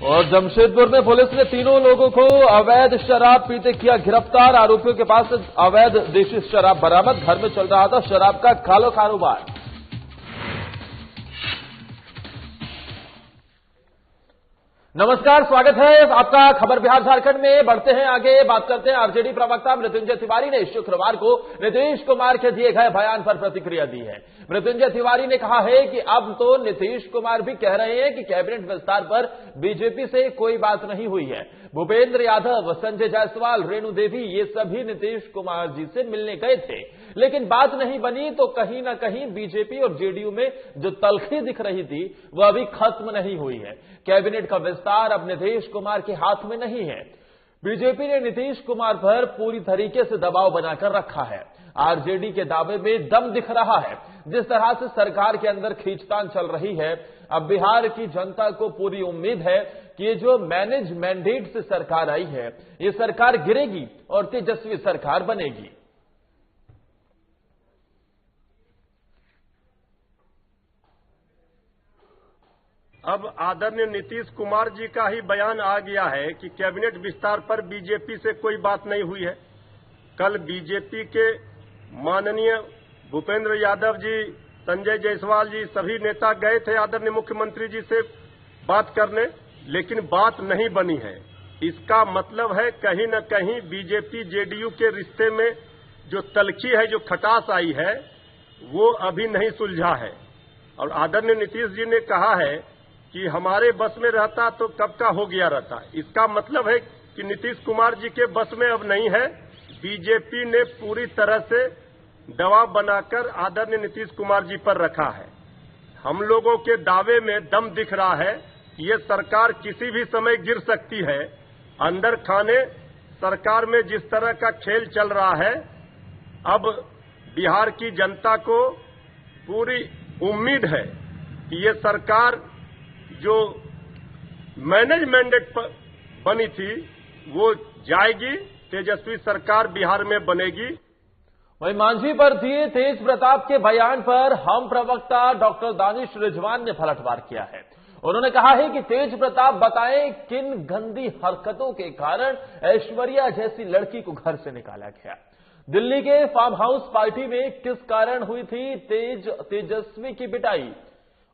और जमशेदपुर में पुलिस ने तीनों लोगों को अवैध शराब पीते किया गिरफ्तार। आरोपियों के पास से अवैध देशी शराब बरामद। घर में चल रहा था शराब का कालो कारोबार। नमस्कार, स्वागत है आपका खबर बिहार झारखंड में। बढ़ते हैं आगे, बात करते हैं आरजेडी प्रवक्ता मृत्युंजय तिवारी ने शुक्रवार को नीतीश कुमार के दिए गए बयान पर प्रतिक्रिया दी है। मृत्युंजय तिवारी ने कहा है कि अब तो नीतीश कुमार भी कह रहे हैं कि कैबिनेट विस्तार पर बीजेपी से कोई बात नहीं हुई है। भूपेंद्र यादव, संजय जायसवाल, रेणु देवी ये सभी नीतीश कुमार जी से मिलने गए थे, लेकिन बात नहीं बनी। तो कहीं ना कहीं बीजेपी और जेडीयू में जो तलखी दिख रही थी वह अभी खत्म नहीं हुई है। कैबिनेट का विस्तार अब नीतीश कुमार के हाथ में नहीं है। बीजेपी ने नीतीश कुमार पर पूरी तरीके से दबाव बनाकर रखा है। आरजेडी के दावे में दम दिख रहा है। जिस तरह से सरकार के अंदर खींचतान चल रही है, अब बिहार की जनता को पूरी उम्मीद है कि ये जो मैनेज मैंडेट से सरकार आई है, ये सरकार गिरेगी और तेजस्वी सरकार बनेगी। अब आदरणीय नीतीश कुमार जी का ही बयान आ गया है कि कैबिनेट विस्तार पर बीजेपी से कोई बात नहीं हुई है। कल बीजेपी के माननीय भूपेंद्र यादव जी, संजय जायसवाल जी सभी नेता गए थे आदरणीय मुख्यमंत्री जी से बात करने, लेकिन बात नहीं बनी है। इसका मतलब है कहीं न कहीं बीजेपी जेडीयू के रिश्ते में जो तलखी है, जो खटास आई है, वो अभी नहीं सुलझा है। और आदरणीय नीतीश जी ने कहा है कि हमारे बस में रहता तो कब का हो गया रहता। इसका मतलब है कि नीतीश कुमार जी के बस में अब नहीं है। बीजेपी ने पूरी तरह से दबाव बनाकर आदरणीय नीतीश कुमार जी पर रखा है। हम लोगों के दावे में दम दिख रहा है कि ये सरकार किसी भी समय गिर सकती है। अंदर खाने सरकार में जिस तरह का खेल चल रहा है, अब बिहार की जनता को पूरी उम्मीद है कि ये सरकार जो मैनेज मैंडेट पर बनी थी वो जाएगी, तेजस्वी सरकार बिहार में बनेगी। वहीं मांझी पर दिए तेज प्रताप के बयान पर हम प्रवक्ता डॉक्टर दानिश रिजवान ने पलटवार किया है। उन्होंने कहा है कि तेज प्रताप बताएं किन गंदी हरकतों के कारण ऐश्वर्या जैसी लड़की को घर से निकाला गया। दिल्ली के फार्म हाउस पार्टी में किस कारण हुई थी तेजस्वी की पिटाई।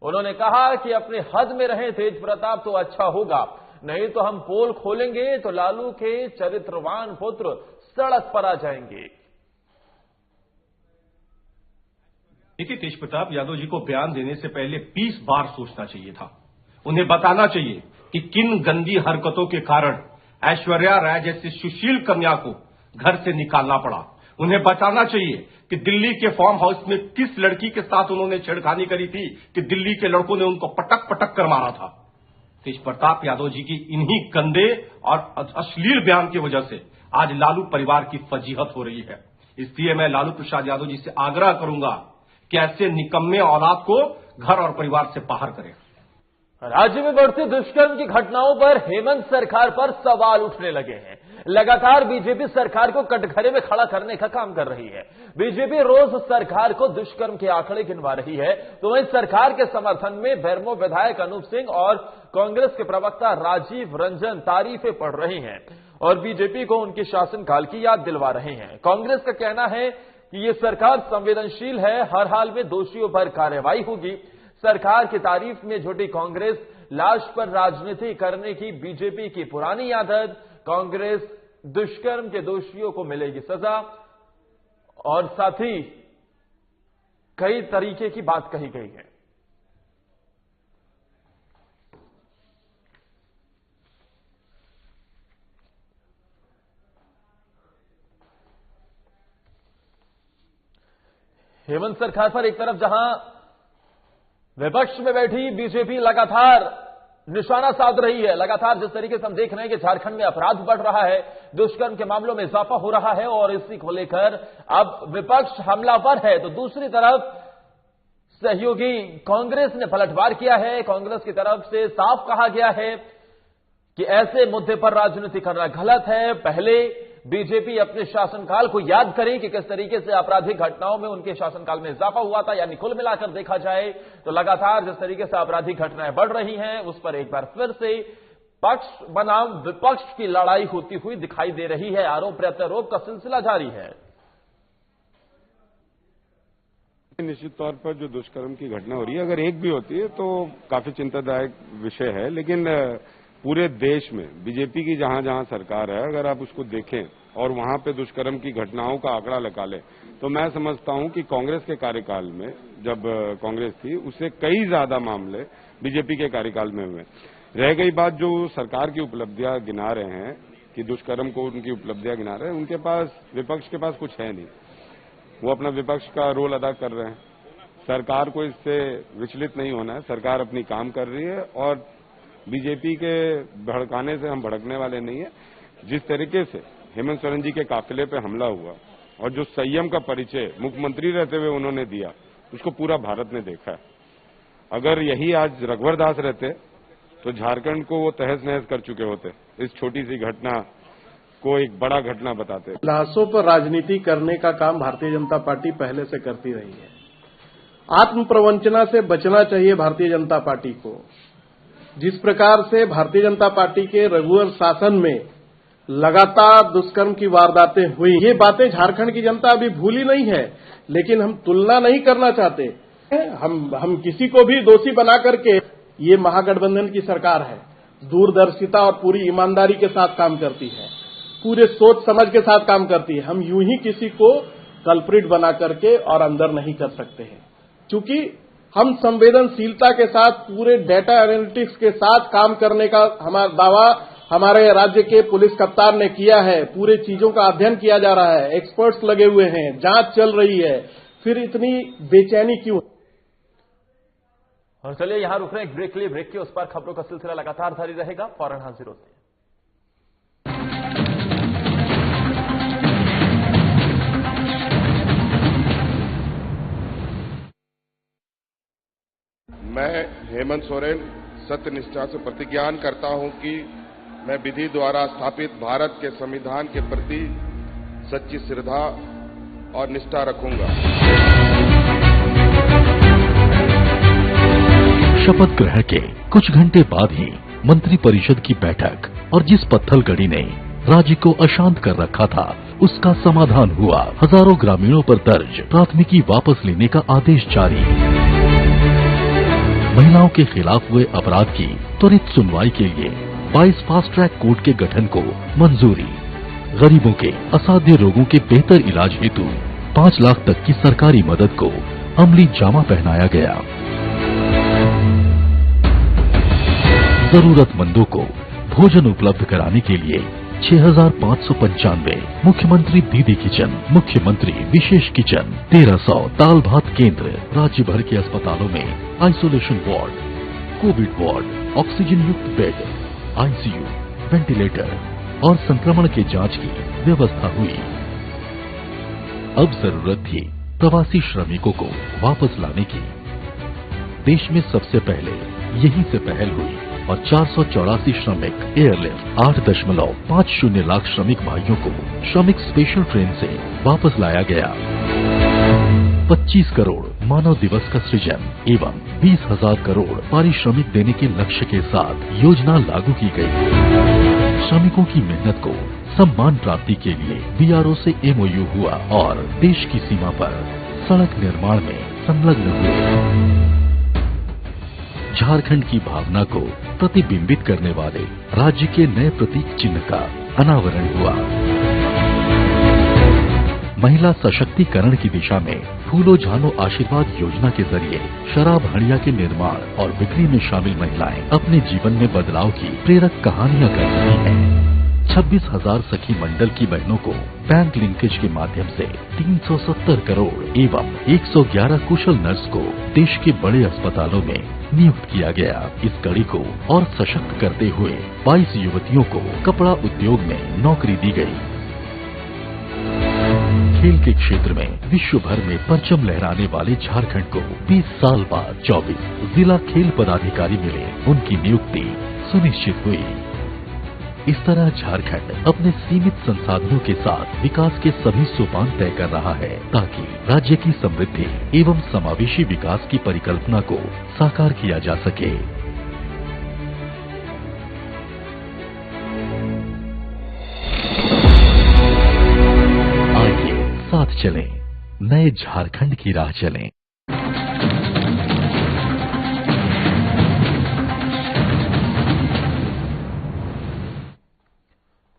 उन्होंने कहा कि अपने हद में रहे तेज प्रताप तो अच्छा होगा, नहीं तो हम पोल खोलेंगे तो लालू के चरित्रवान पुत्र सड़क पर आ जाएंगे। देखिए, तेज प्रताप यादव जी को बयान देने से पहले 20 बार सोचना चाहिए था। उन्हें बताना चाहिए कि किन गंदी हरकतों के कारण ऐश्वर्या राय जैसी सुशील कन्या को घर से निकालना पड़ा। उन्हें बताना चाहिए कि दिल्ली के फार्म हाउस में किस लड़की के साथ उन्होंने छेड़खानी करी थी कि दिल्ली के लड़कों ने उनको पटक पटक कर मारा था। तेज प्रताप यादव जी की इन्हीं गंदे और अश्लील बयान की वजह से आज लालू परिवार की फजीहत हो रही है। इसलिए मैं लालू प्रसाद यादव जी से आग्रह करूंगा कि ऐसे निकम्मे औलाद को घर और परिवार से बाहर करें। राज्य में बढ़ती दुष्कर्म की घटनाओं पर हेमंत सरकार पर सवाल उठने लगे हैं। लगातार बीजेपी सरकार को कटघरे में खड़ा करने का काम कर रही है। बीजेपी रोज सरकार को दुष्कर्म के आंकड़े गिनवा रही है, तो वहीं सरकार के समर्थन में बेरमो विधायक अनूप सिंह और कांग्रेस के प्रवक्ता राजीव रंजन तारीफें पढ़ रहे हैं और बीजेपी को उनके शासनकाल की याद दिलवा रहे हैं। कांग्रेस का कहना है कि ये सरकार संवेदनशील है, हर हाल में दोषियों पर कार्रवाई होगी। सरकार की तारीफ में जुटी कांग्रेस लाश पर राजनीति करने की बीजेपी की पुरानी आदत। कांग्रेस दुष्कर्म के दोषियों को मिलेगी सजा और साथ ही कई तरीके की बात कही गई है। हेमंत सरकार पर एक तरफ जहां विपक्ष में बैठी बीजेपी लगातार निशाना साध रही है, लगातार जिस तरीके से हम देख रहे हैं कि झारखंड में अपराध बढ़ रहा है, दुष्कर्म के मामलों में इजाफा हो रहा है और इसी को लेकर अब विपक्ष हमलावर है, तो दूसरी तरफ सहयोगी कांग्रेस ने पलटवार किया है। कांग्रेस की तरफ से साफ कहा गया है कि ऐसे मुद्दे पर राजनीति करना गलत है। पहले बीजेपी अपने शासनकाल को याद करे कि किस तरीके से आपराधिक घटनाओं में उनके शासनकाल में इजाफा हुआ था, यानी कुल मिलाकर देखा जाए तो लगातार जिस तरीके से आपराधिक घटनाएं बढ़ रही हैं, उस पर एक बार फिर से पक्ष बनाम विपक्ष की लड़ाई होती हुई दिखाई दे रही है। आरोप प्रत्यारोप का सिलसिला जारी है। निश्चित तौर पर जो दुष्कर्म की घटना हो रही है, अगर एक भी होती है तो काफी चिंतादायक विषय है, लेकिन पूरे देश में बीजेपी की जहां जहां सरकार है, अगर आप उसको देखें और वहां पे दुष्कर्म की घटनाओं का आंकड़ा लगा लें, तो मैं समझता हूं कि कांग्रेस के कार्यकाल में, जब कांग्रेस थी, उससे कई ज्यादा मामले बीजेपी के कार्यकाल में हुए। रह गई बात जो सरकार की उपलब्धियां गिना रहे हैं कि दुष्कर्म को उनकी उपलब्धियां गिना रहे हैं, उनके पास, विपक्ष के पास कुछ है नहीं। वो अपना विपक्ष का रोल अदा कर रहे हैं। सरकार को इससे विचलित नहीं होना है। सरकार अपनी काम कर रही है और बीजेपी के भड़काने से हम भड़कने वाले नहीं है। जिस तरीके से हेमंत सोरेन जी के काफिले पे हमला हुआ और जो संयम का परिचय मुख्यमंत्री रहते हुए उन्होंने दिया, उसको पूरा भारत ने देखा है। अगर यही आज रघुवर दास रहते तो झारखंड को वो तहस नहस कर चुके होते। इस छोटी सी घटना को एक बड़ा घटना बताते। लाशों पर राजनीति करने का काम भारतीय जनता पार्टी पहले से करती रही है। आत्म प्रवंचना से बचना चाहिए भारतीय जनता पार्टी को। जिस प्रकार से भारतीय जनता पार्टी के रघुवर शासन में लगातार दुष्कर्म की वारदातें हुई, ये बातें झारखंड की जनता अभी भूली नहीं है, लेकिन हम तुलना नहीं करना चाहते। हम किसी को भी दोषी बना करके, ये महागठबंधन की सरकार है, दूरदर्शिता और पूरी ईमानदारी के साथ काम करती है, पूरे सोच समझ के साथ काम करती है। हम यूं ही किसी को कल्प्रिट बना करके और अंदर नहीं कर सकते हैं, क्योंकि हम संवेदनशीलता के साथ, पूरे डेटा एनालिटिक्स के साथ काम करने का हमारा दावा हमारे राज्य के पुलिस कप्तान ने किया है। पूरे चीजों का अध्ययन किया जा रहा है, एक्सपर्ट्स लगे हुए हैं, जांच चल रही है, फिर इतनी बेचैनी क्यों? और चलिए यहां रुक रहे हैं एक ब्रेक के लिए। ब्रेक के उस पर खबरों का सिलसिला लगातार जारी रहेगा। फौरन हाजिर होते हैं। मैं हेमंत सोरेन सत्यनिष्ठा से प्रतिज्ञान करता हूं कि मैं विधि द्वारा स्थापित भारत के संविधान के प्रति सच्ची श्रद्धा और निष्ठा रखूंगा। शपथ ग्रहण के कुछ घंटे बाद ही मंत्रिपरिषद की बैठक और जिस पत्थलगड़ी ने राज्य को अशांत कर रखा था, उसका समाधान हुआ। हजारों ग्रामीणों पर दर्ज प्राथमिकी वापस लेने का आदेश जारी। महिलाओं के खिलाफ हुए अपराध की त्वरित सुनवाई के लिए 22 फास्ट ट्रैक कोर्ट के गठन को मंजूरी। गरीबों के असाध्य रोगों के बेहतर इलाज हेतु 5 लाख तक की सरकारी मदद को अमली जामा पहनाया गया। जरूरतमंदों को भोजन उपलब्ध कराने के लिए 6,595 मुख्यमंत्री दीदी किचन, मुख्यमंत्री विशेष किचन, 1300 दाल भात केंद्र, राज्य भर के अस्पतालों में isolation ward, Covid ward, oxygen युक्त बेड, आईसीयू, वेंटिलेटर और संक्रमण के जांच की व्यवस्था हुई। अब जरूरत थी प्रवासी श्रमिकों को वापस लाने की। देश में सबसे पहले यहीं से पहल हुई और 484 श्रमिक एयरलिफ्ट 8.50 लाख श्रमिक भाइयों को श्रमिक स्पेशल ट्रेन से वापस लाया गया। 25 करोड़ मानव दिवस का सृजन एवं 20,000 करोड़ पारिश्रमिक देने के लक्ष्य के साथ योजना लागू की गई। श्रमिकों की मेहनत को सम्मान प्राप्ति के लिए बीआरओ से एमओयू हुआ और देश की सीमा पर सड़क निर्माण में संलग्न हुए। झारखंड की भावना को प्रतिबिंबित करने वाले राज्य के नए प्रतीक चिन्ह का अनावरण हुआ। महिला सशक्तिकरण की दिशा में फूलो झानो आशीर्वाद योजना के जरिए शराब हड़िया के निर्माण और बिक्री में शामिल महिलाएं अपने जीवन में बदलाव की प्रेरक कहानियां कर रही हैं। 26,000 सखी मंडल की बहनों को बैंक लिंकेज के माध्यम से 370 करोड़ एवं 111 कुशल नर्स को देश के बड़े अस्पतालों में नियुक्त किया गया। इस कड़ी को और सशक्त करते हुए 22 युवतियों को कपड़ा उद्योग में नौकरी दी गई। खेल के क्षेत्र में विश्व भर में परचम लहराने वाले झारखंड को 20 साल बाद 24 जिला खेल पदाधिकारी मिले, उनकी नियुक्ति सुनिश्चित हुई। इस तरह झारखंड अपने सीमित संसाधनों के साथ विकास के सभी सोपान तय कर रहा है ताकि राज्य की समृद्धि एवं समावेशी विकास की परिकल्पना को साकार किया जा सके। चलें, नए झारखंड की राह चलें।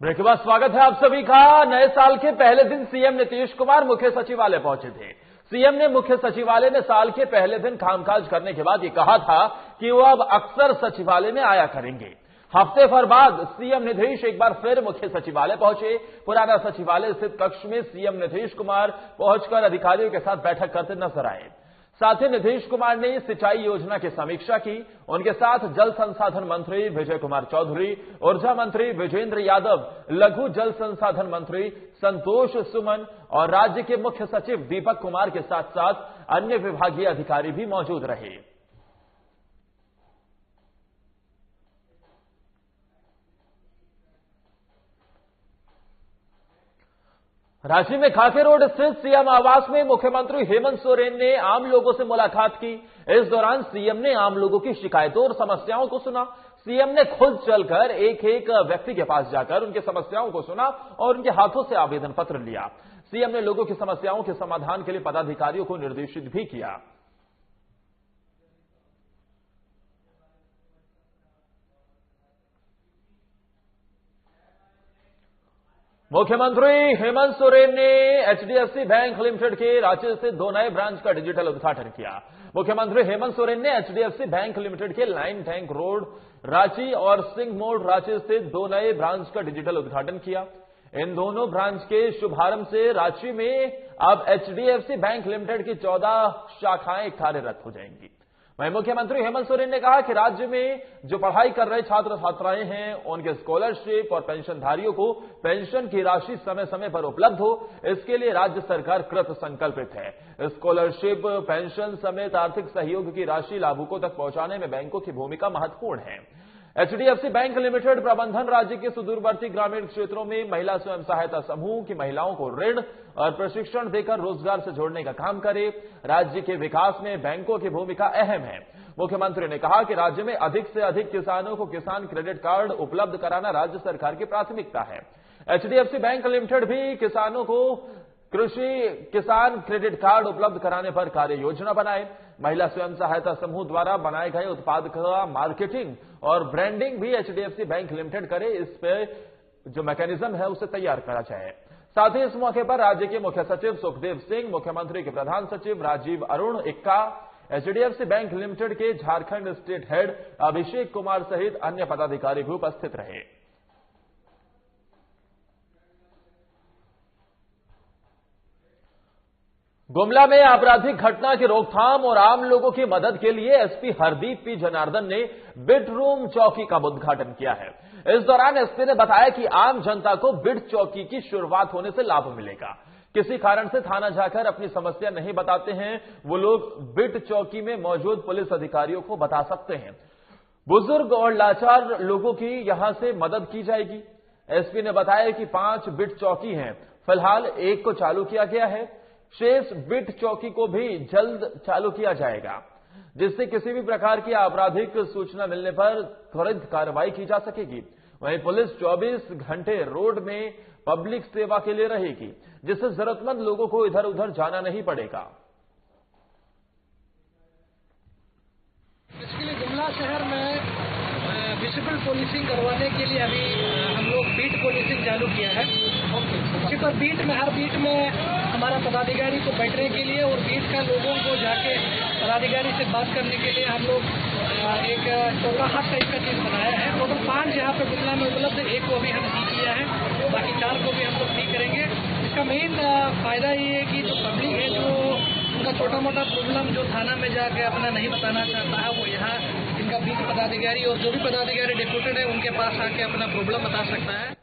ब्रेक के बाद स्वागत है आप सभी का। नए साल के पहले दिन सीएम नीतीश कुमार मुख्य सचिवालय पहुंचे थे। सीएम ने मुख्य सचिवालय में साल के पहले दिन कामकाज करने के बाद ये कहा था कि वो अब अक्सर सचिवालय में आया करेंगे। हफ्ते भर बाद सीएम नीतीश एक बार फिर मुख्य सचिवालय पहुंचे। पुराना सचिवालय स्थित कक्ष में सीएम नीतीश कुमार पहुंचकर अधिकारियों के साथ बैठक करते नजर आए। साथ ही नीतीश कुमार ने सिंचाई योजना की समीक्षा की। उनके साथ जल संसाधन मंत्री विजय कुमार चौधरी, ऊर्जा मंत्री विजेंद्र यादव, लघु जल संसाधन मंत्री संतोष सुमन और राज्य के मुख्य सचिव दीपक कुमार के साथ साथ अन्य विभागीय अधिकारी भी मौजूद रहे। रांची में खाके रोड स्थित सीएम आवास में मुख्यमंत्री हेमंत सोरेन ने आम लोगों से मुलाकात की। इस दौरान सीएम ने आम लोगों की शिकायतों और समस्याओं को सुना। सीएम ने खुद चलकर एक एक व्यक्ति के पास जाकर उनकी समस्याओं को सुना और उनके हाथों से आवेदन पत्र लिया। सीएम ने लोगों की समस्याओं के समाधान के लिए पदाधिकारियों को निर्देशित भी किया। मुख्यमंत्री हेमंत सोरेन ने एचडीएफसी बैंक लिमिटेड के रांची स्थित 2 नए ब्रांच का डिजिटल उद्घाटन किया। मुख्यमंत्री हेमंत सोरेन ने एचडीएफसी बैंक लिमिटेड के लाइन टैंक रोड रांची और सिंह मोड़ रांची स्थित 2 नए ब्रांच का डिजिटल उद्घाटन किया। इन दोनों ब्रांच के शुभारंभ से रांची में अब एचडीएफसी बैंक लिमिटेड की 14 शाखाएं कार्यरत हो जाएंगी। वहीं मुख्यमंत्री हेमंत सोरेन ने कहा कि राज्य में जो पढ़ाई कर रहे छात्र छात्राएं हैं उनके स्कॉलरशिप और पेंशनधारियों को पेंशन की राशि समय समय पर उपलब्ध हो, इसके लिए राज्य सरकार कृत संकल्पित है। स्कॉलरशिप, पेंशन समेत आर्थिक सहयोग की राशि लाभुकों तक पहुंचाने में बैंकों की भूमिका महत्वपूर्ण है। एचडीएफसी बैंक लिमिटेड प्रबंधन राज्य के सुदूरवर्ती ग्रामीण क्षेत्रों में महिला स्वयं सहायता समूह की महिलाओं को ऋण और प्रशिक्षण देकर रोजगार से जोड़ने का काम करे। राज्य के विकास में बैंकों की भूमिका अहम है। मुख्यमंत्री ने कहा कि राज्य में अधिक से अधिक किसानों को किसान क्रेडिट कार्ड उपलब्ध कराना राज्य सरकार की प्राथमिकता है। एचडीएफसी बैंक लिमिटेड भी किसानों को कृषि किसान क्रेडिट कार्ड उपलब्ध कराने पर कार्य योजना बनाए। महिला स्वयं सहायता समूह द्वारा बनाए गए उत्पाद का मार्केटिंग और ब्रांडिंग भी एचडीएफसी बैंक लिमिटेड करे, इस पे जो मैकेनिज्म है उसे तैयार करा जाए। साथ ही इस मौके पर राज्य के मुख्य सचिव सुखदेव सिंह, मुख्यमंत्री के प्रधान सचिव राजीव अरुण इक्का, एचडीएफसी बैंक लिमिटेड के झारखंड स्टेट हेड अभिषेक कुमार सहित अन्य पदाधिकारी भी उपस्थित रहे। गुमला में आपराधिक घटना की रोकथाम और आम लोगों की मदद के लिए एसपी हरदीप पी जनार्दन ने बिट रूम चौकी का उद्घाटन किया है। इस दौरान एसपी ने बताया कि आम जनता को बिट चौकी की शुरुआत होने से लाभ मिलेगा। किसी कारण से थाना जाकर अपनी समस्या नहीं बताते हैं, वो लोग बिट चौकी में मौजूद पुलिस अधिकारियों को बता सकते हैं। बुजुर्ग और लाचार लोगों की यहां से मदद की जाएगी। एसपी ने बताया कि 5 बिट चौकी हैं, फिलहाल एक को चालू किया गया है। शेष बिट चौकी को भी जल्द चालू किया जाएगा, जिससे किसी भी प्रकार की आपराधिक सूचना मिलने पर त्वरित कार्रवाई की जा सकेगी। वहीं पुलिस 24 घंटे रोड में पब्लिक सेवा के लिए रहेगी, जिससे जरूरतमंद लोगों को इधर उधर जाना नहीं पड़ेगा। इसके लिए गुमला शहर में विजिबल पुलिसिंग करवाने के लिए अभी हम लोग बीट पुलिसिंग चालू किया है। पर बीट में हर बीट में हमारा पदाधिकारी को बैठने के लिए और बीट का लोगों को जाके पदाधिकारी से बात करने के लिए हम लोग एक चौराहा टाइप का चीज बनाया है। टोटल 5 यहाँ पे गुमला में उपलब्ध है, 1 को अभी हम ठीक किया है, बाकी 4 को भी हम लोग ठीक करेंगे। इसका मेन फायदा ये है कि जो पब्लिक है, जो उनका छोटा मोटा प्रॉब्लम जो थाना में जाके अपना नहीं बताना चाहता है, वो यहाँ इनका बीट पदाधिकारी और जो भी पदाधिकारी डिप्यूटेड है उनके पास आके अपना प्रॉब्लम बता सकता है।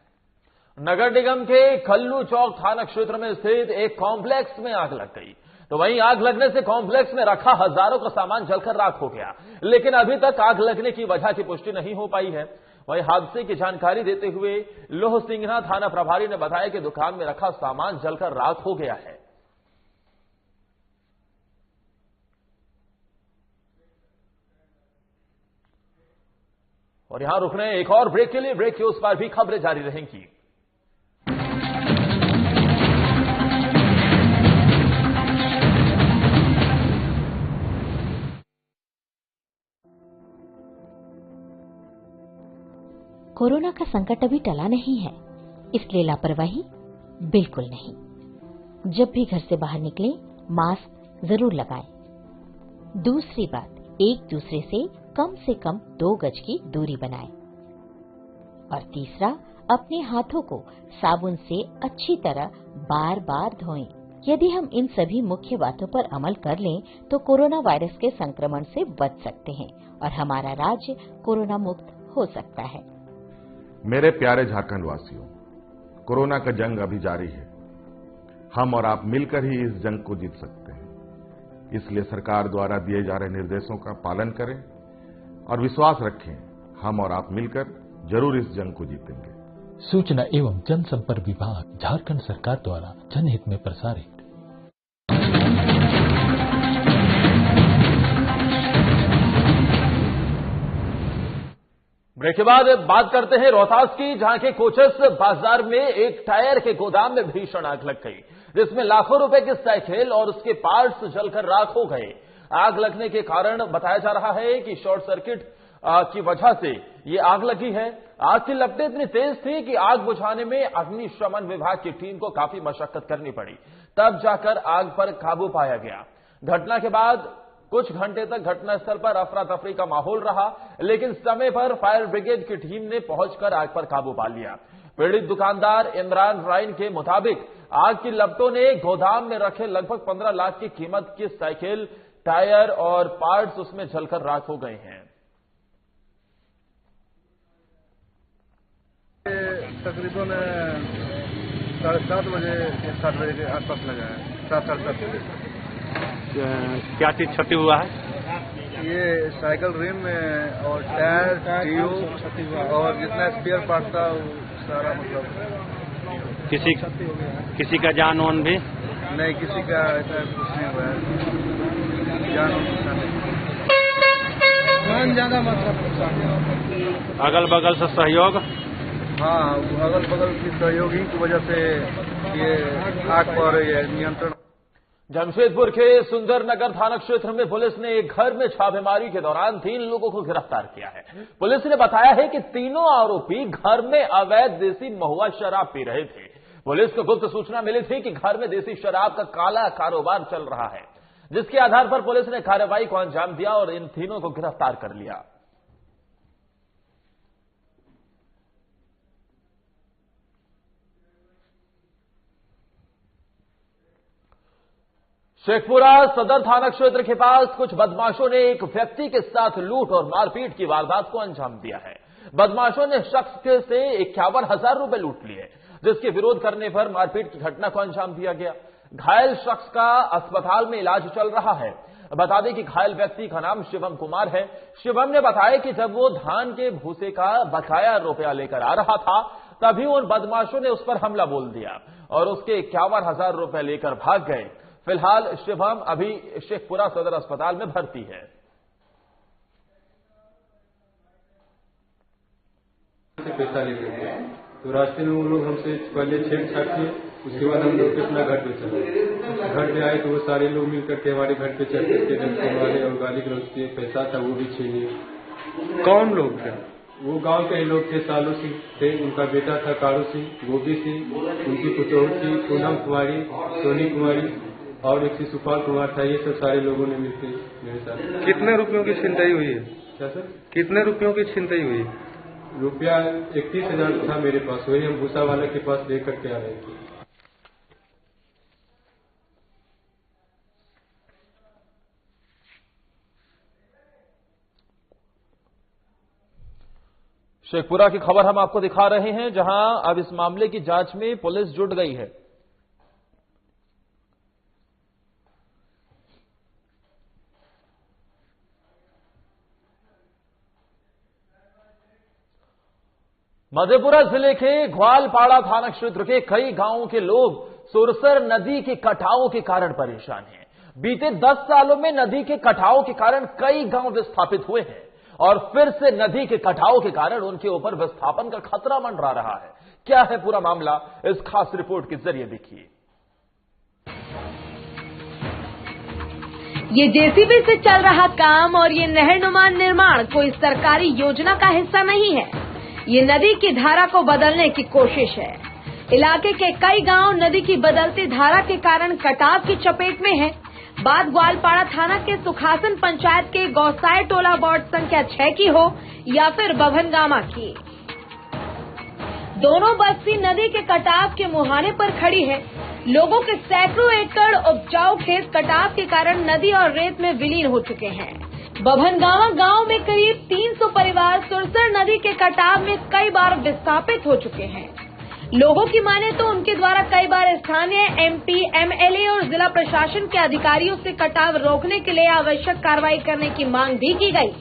नगर निगम के खल्लू चौक थाना क्षेत्र में स्थित एक कॉम्प्लेक्स में आग लग गई। तो वहीं आग लगने से कॉम्प्लेक्स में रखा हजारों का सामान जलकर राख हो गया, लेकिन अभी तक आग लगने की वजह की पुष्टि नहीं हो पाई है। वहीं हादसे की जानकारी देते हुए लोह सिंघना थाना प्रभारी ने बताया कि दुकान में रखा सामान जलकर राख हो गया है। और यहां रुक रहे हैं एक और ब्रेक के लिए। ब्रेक के उस पार भी खबरें जारी रहेंगी। कोरोना का संकट अभी टला नहीं है, इसलिए लापरवाही बिल्कुल नहीं। जब भी घर से बाहर निकलें, मास्क जरूर लगाएं। दूसरी बात, एक दूसरे से कम 2 गज की दूरी बनाएं। और तीसरा, अपने हाथों को साबुन से अच्छी तरह बार बार धोएं। यदि हम इन सभी मुख्य बातों पर अमल कर लें तो कोरोना वायरस के संक्रमण से बच सकते हैं और हमारा राज्य कोरोना मुक्त हो सकता है। मेरे प्यारे झारखंड वासियों, कोरोना का जंग अभी जारी है। हम और आप मिलकर ही इस जंग को जीत सकते हैं। इसलिए सरकार द्वारा दिए जा रहे निर्देशों का पालन करें और विश्वास रखें, हम और आप मिलकर जरूर इस जंग को जीतेंगे। सूचना एवं जनसंपर्क विभाग, झारखंड सरकार द्वारा जनहित में प्रसारित। ब्रेक के बाद बात करते हैं रोहतास की, जहां के कोचस बाजार में एक टायर के गोदाम में भीषण आग लग गई, जिसमें लाखों रुपए की साइकिल और उसके पार्ट्स जलकर राख हो गए। आग लगने के कारण बताया जा रहा है कि शॉर्ट सर्किट की वजह से ये आग लगी है। आग की लपटें इतनी तेज थी कि आग बुझाने में अग्निशमन विभाग की टीम को काफी मशक्कत करनी पड़ी, तब जाकर आग पर काबू पाया गया। घटना के बाद कुछ घंटे तक घटनास्थल पर अफरा तफरी का माहौल रहा, लेकिन समय पर फायर ब्रिगेड की टीम ने पहुंचकर आग पर काबू पा लिया। पीड़ित दुकानदार इमरान राइन के मुताबिक आग की लपटों ने गोदाम में रखे लगभग 15 लाख की कीमत की साइकिल, टायर और पार्ट्स उसमें जलकर राख हो गए हैं। तकरीबन 7:30 बजे 7 बजे के आसपास लगा है, 7-7:30 बजे। क्या चीज क्षति हुआ है? ये साइकिल रिम और टायर, ट्यूब और जितना स्पेयर पार्ट था वो सारा, मतलब किसी का जान वान भी नहीं, किसी का ऐसा कुछ नहीं हुआ है, जान वान ज्यादा मतलब। अगल बगल से सहयोग? हाँ, अगल बगल की सहयोगी की वजह से ये आग पर नियंत्रण। जमशेदपुर के सुंदरनगर थाना क्षेत्र में पुलिस ने एक घर में छापेमारी के दौरान 3 लोगों को गिरफ्तार किया है। पुलिस ने बताया है कि तीनों आरोपी घर में अवैध देसी महुआ शराब पी रहे थे। पुलिस को गुप्त सूचना मिली थी कि घर में देसी शराब का काला कारोबार चल रहा है, जिसके आधार पर पुलिस ने कार्रवाई को अंजाम दिया और इन तीनों को गिरफ्तार कर लिया। शेखपुरा सदर थाना क्षेत्र के पास कुछ बदमाशों ने एक व्यक्ति के साथ लूट और मारपीट की वारदात को अंजाम दिया है। बदमाशों ने शख्स के से 51,000 रुपए लूट लिए, जिसके विरोध करने पर मारपीट की घटना को अंजाम दिया गया। घायल शख्स का अस्पताल में इलाज चल रहा है। बता दें कि घायल व्यक्ति का नाम शिवम कुमार है। शिवम ने बताया कि जब वो धान के भूसे का बकाया रुपया लेकर आ रहा था, तभी उन बदमाशों ने उस पर हमला बोल दिया और उसके 51,000 रुपए लेकर भाग गए। फिलहाल शिवम अभी शेखपुरा सदर अस्पताल में भर्ती है। पैसा लेके गए तो रास्ते में वो लोग हमसे पहले छेड़छाड़ किए, उसके बाद हम लोग अपना घर पे चले। घर पे आए तो वो सारे लोग मिलकर के हमारे घर पे चढ़ करके डंडे मारे और गाली गलौज किए। पैसा था वो भी छीने। कौन लोग थे? वो गांव के लोग थे, सालू सिंह थे, उनका बेटा था कारू सिंह, गोभी सिंह, उनकी पुतौह थी पूनम कुमारी, सोनी कुमारी और एक सुपाल कुमार था। ये सब सारे लोगों ने मिलकर मेरे साथ। कितने रुपयों की छिनताई हुई है? क्या सर? कितने रुपयों की छिनताई हुई? रुपया 31,000 था मेरे पास, वही हम भूसा वाले के पास लेकर के आ रहे थे। शेखपुरा की खबर हम आपको दिखा रहे हैं, जहां अब इस मामले की जांच में पुलिस जुट गई है। मधेपुरा जिले के ग्वालपाड़ा थाना क्षेत्र के कई गांवों के लोग सुरसर नदी के कटाव के कारण परेशान हैं। बीते 10 सालों में नदी के कटाव के कारण कई गांव विस्थापित हुए हैं और फिर से नदी के कटाव के कारण उनके ऊपर विस्थापन का खतरा मंडरा रहा है। क्या है पूरा मामला, इस खास रिपोर्ट के जरिए देखिए। ये जेसीबी से चल रहा काम और ये नहरनुमा निर्माण कोई सरकारी योजना का हिस्सा नहीं है। ये नदी की धारा को बदलने की कोशिश है। इलाके के कई गांव नदी की बदलती धारा के कारण कटाव की चपेट में हैं। बात ग्वालपाड़ा थाना के सुखासन पंचायत के गौसाई टोला वार्ड संख्या 6 की हो या फिर बभनगामा की, दोनों बस्ती नदी के कटाव के मुहाने पर खड़ी है। लोगों के सैकड़ों एकड़ उपजाऊ खेत कटाव के कारण नदी और रेत में विलीन हो चुके हैं। बभनगामा गांव में करीब 300 परिवार सुरसर नदी के कटाव में कई बार विस्थापित हो चुके हैं। लोगों की माने तो उनके द्वारा कई बार स्थानीय एमपी, एमएलए और जिला प्रशासन के अधिकारियों से कटाव रोकने के लिए आवश्यक कार्रवाई करने की मांग भी की गई,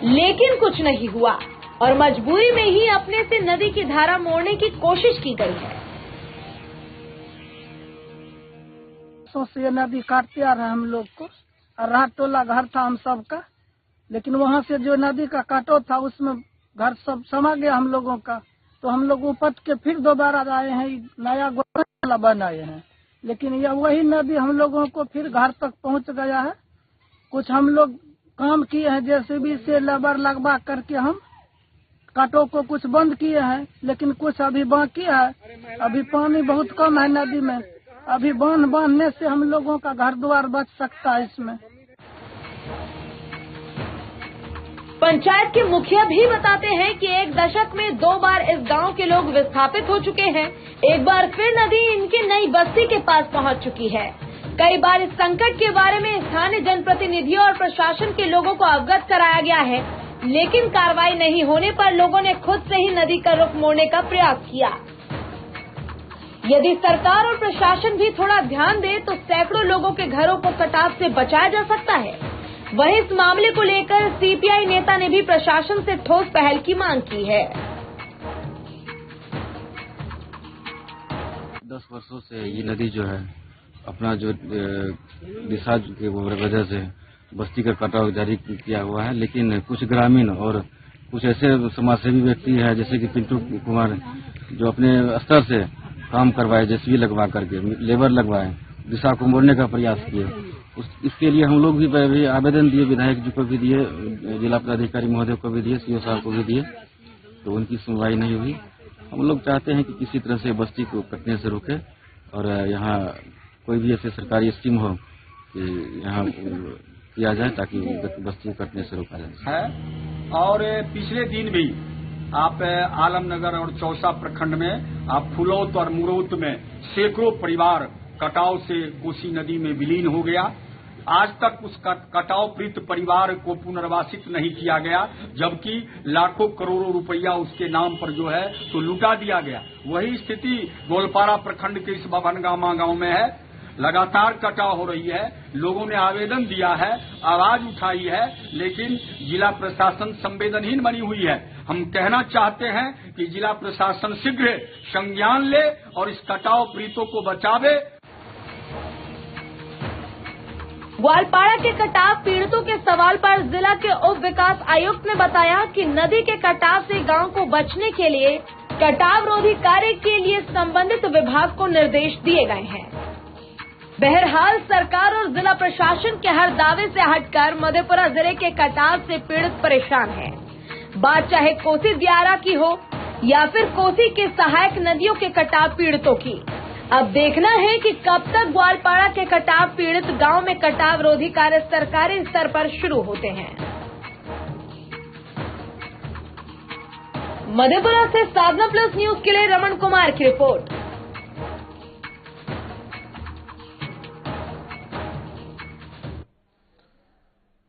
लेकिन कुछ नहीं हुआ और मजबूरी में ही अपने से नदी की धारा मोड़ने की कोशिश की गई है। से नदी काटते आ रहा है हम लोग को, और रात टोला घर था हम सबका, लेकिन वहाँ से जो नदी का काटो था उसमें घर सब समा गया हम लोगों का। तो हम लोग उपट के फिर दोबारा आए हैं, नया गोला बनाए हैं, लेकिन यह वही नदी हम लोगों को फिर घर तक पहुंच गया है। कुछ हम लोग काम किए हैं, जेसीबी से लेबर लगवा करके हम काटो को कुछ बंद किए हैं, लेकिन कुछ अभी बाकी है। अभी पानी बहुत कम है नदी में, अभी बांध बांधने से हम लोगों का घर द्वार बच सकता है इसमें। पंचायत के मुखिया भी बताते हैं कि एक दशक में 2 बार इस गांव के लोग विस्थापित हो चुके हैं। एक बार फिर नदी इनके नई बस्ती के पास पहुंच चुकी है। कई बार इस संकट के बारे में स्थानीय जनप्रतिनिधियों और प्रशासन के लोगों को अवगत कराया गया है, लेकिन कार्रवाई नहीं होने पर लोगों ने खुद से ही नदी का रुख मोड़ने का प्रयास किया। यदि सरकार और प्रशासन भी थोड़ा ध्यान दे तो सैकड़ों लोगों के घरों को कटाव से बचाया जा सकता है। वहीं इस मामले को लेकर सीपीआई नेता ने भी प्रशासन से ठोस पहल की मांग की है। 10 वर्षों से ये नदी जो है अपना जो दिशा के वजह से बस्ती का कटाव जारी किया हुआ है, लेकिन कुछ ग्रामीण और कुछ ऐसे समाजसेवी व्यक्ति है जैसे कि पिंटू कुमार जो अपने स्तर से काम करवाए, जेसीबी लगवा करके लेबर लगवाए, दिशा को मोड़ने का प्रयास किए। इसके लिए हम लोग भी आवेदन दिए, विधायक जी को भी दिए, जिला पदाधिकारी महोदय को भी दिए, सीओ साहब को भी दिए, तो उनकी सुनवाई नहीं हुई। हम लोग चाहते हैं कि किसी तरह से बस्ती को कटने से रोके और यहाँ कोई भी ऐसे सरकारी स्कीम हो कि यहाँ किया जाए ताकि बस्ती को कटने से रोका जाए। और पिछले दिन भी आप आलमनगर और चौसा प्रखंड में आप फुलौत और मुरौत में सैकड़ों परिवार कटाव से कोसी नदी में विलीन हो गया। आज तक उस कटाव पीड़ित परिवार को पुनर्वासित नहीं किया गया, जबकि लाखों करोड़ों रुपया उसके नाम पर जो है तो लुटा दिया गया। वही स्थिति गोलपाड़ा प्रखंड के इस बभनगामा गांव में है। लगातार कटाव हो रही है, लोगों ने आवेदन दिया है, आवाज उठाई है, लेकिन जिला प्रशासन संवेदनहीन बनी हुई है। हम कहना चाहते हैं कि जिला प्रशासन शीघ्र संज्ञान ले और इस कटाव पीड़ितों को बचावे। ग्वालपाड़ा के कटाव पीड़ितों के सवाल पर जिला के उप विकास आयुक्त ने बताया कि नदी के कटाव से गांव को बचने के लिए कटाव रोधी कार्य के लिए संबंधित विभाग को निर्देश दिए गए हैं। बहरहाल सरकार और जिला प्रशासन के हर दावे से हटकर मधेपुरा जिले के कटाव से पीड़ित परेशान हैं। बात चाहे कोसी दियारा की हो या फिर कोसी के सहायक नदियों के कटाव पीड़ितों की। अब देखना है कि कब तक ग्वालपाड़ा के कटाव पीड़ित गांव में कटाव रोधी कार्य सरकारी स्तर पर शुरू होते हैं। मधेपुरा से साधना प्लस न्यूज के लिए रमन कुमार की रिपोर्ट।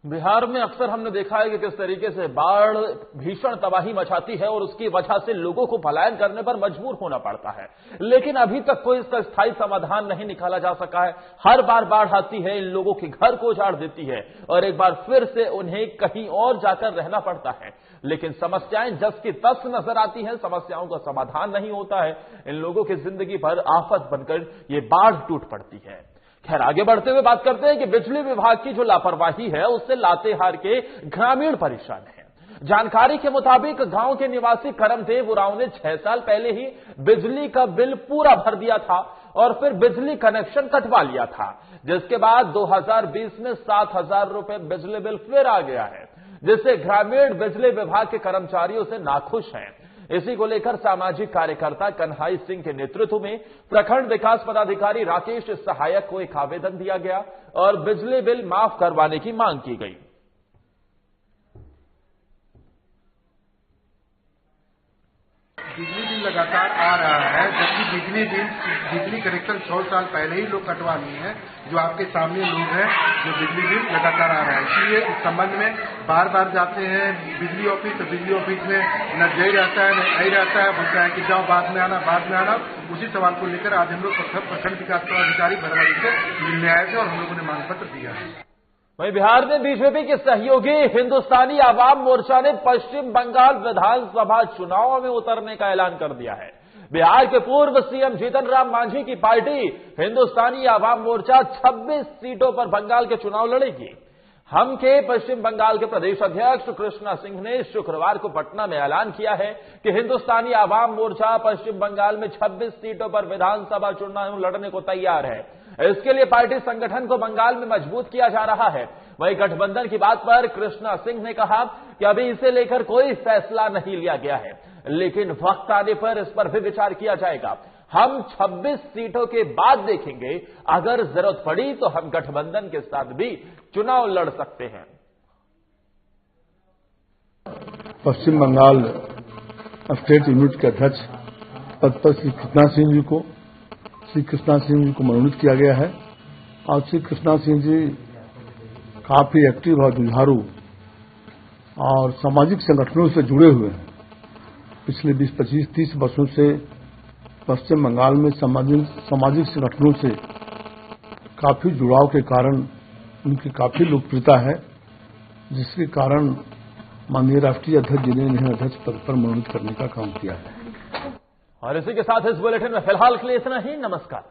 बिहार में अक्सर हमने देखा है कि किस तरीके से बाढ़ भीषण तबाही मचाती है और उसकी वजह से लोगों को पलायन करने पर मजबूर होना पड़ता है, लेकिन अभी तक कोई इसका स्थायी समाधान नहीं निकाला जा सका है। हर बार बाढ़ आती है, इन लोगों के घर को उजाड़ देती है और एक बार फिर से उन्हें कहीं और जाकर रहना पड़ता है, लेकिन समस्याएं जस की तस नजर आती हैं, समस्याओं का समाधान नहीं होता है। इन लोगों की जिंदगी भर आफत बनकर ये बाढ़ टूट पड़ती है। खैर, आगे बढ़ते हुए बात करते हैं कि बिजली विभाग की जो लापरवाही है उससे लातेहार के ग्रामीण परेशान हैं। जानकारी के मुताबिक गांव के निवासी करमदेव उरांव ने 6 साल पहले ही बिजली का बिल पूरा भर दिया था और फिर बिजली कनेक्शन कटवा लिया था, जिसके बाद 2020 में 7,000 रुपए बिजली बिल फिर आ गया है, जिससे ग्रामीण बिजली विभाग के कर्मचारियों से नाखुश हैं। इसी को लेकर सामाजिक कार्यकर्ता कन्हाई सिंह के नेतृत्व में प्रखंड विकास पदाधिकारी राकेश सहायक को एक आवेदन दिया गया और बिजली बिल माफ करवाने की मांग की गई। बिजली बिल लगातार आ रहा है, जबकि बिजली कनेक्शन 100 साल पहले ही लोग कटवा लिए हैं। जो आपके सामने लोग हैं जो बिजली बिल लगातार आ रहा है, इसलिए इस संबंध में बार बार जाते हैं बिजली ऑफिस, तो बिजली ऑफिस में न जय रहता है न आई रहता है, बोलता है कि जाओ बाद में आना। उसी सवाल को लेकर आज हम लोग प्रखंड विकास पदाधिकारी बरवाली से मिलने आए थे और हम लोगों ने मांग पत्र दिया है। वहीं बिहार में बीजेपी के सहयोगी हिंदुस्तानी आवाम मोर्चा ने पश्चिम बंगाल विधानसभा चुनाव में उतरने का ऐलान कर दिया है। बिहार के पूर्व सीएम जीतन राम मांझी की पार्टी हिंदुस्तानी आवाम मोर्चा 26 सीटों पर बंगाल के चुनाव लड़ेगी। हम के पश्चिम बंगाल के प्रदेश अध्यक्ष कृष्णा सिंह ने शुक्रवार को पटना में ऐलान किया है कि हिंदुस्तानी आवाम मोर्चा पश्चिम बंगाल में 26 सीटों पर विधानसभा चुनाव लड़ने को तैयार है। इसके लिए पार्टी संगठन को बंगाल में मजबूत किया जा रहा है। वहीं गठबंधन की बात पर कृष्णा सिंह ने कहा कि अभी इसे लेकर कोई फैसला नहीं लिया गया है, लेकिन वक्त आने पर इस पर भी विचार किया जाएगा। हम 26 सीटों के बाद देखेंगे, अगर जरूरत पड़ी तो हम गठबंधन के साथ भी चुनाव लड़ सकते हैं। पश्चिम बंगाल स्टेट यूनिट के अध्यक्ष पद पर श्री कृष्णा सिंह जी को मनोनीत किया गया है और श्री कृष्णा सिंह जी काफी एक्टिव और जुझारू और सामाजिक संगठनों से जुड़े हुए हैं। पिछले 20, 25, 30 वर्षों से पश्चिम बंगाल में सामाजिक संगठनों से काफी जुड़ाव के कारण उनकी काफी लोकप्रियता है, जिसके कारण माननीय राष्ट्रीय अध्यक्ष जी ने इन्हें अध्यक्ष पद पर मनोनीत करने का काम किया है। और इसी के साथ इस बुलेटिन में फिलहाल के लिए इतना ही। नमस्कार।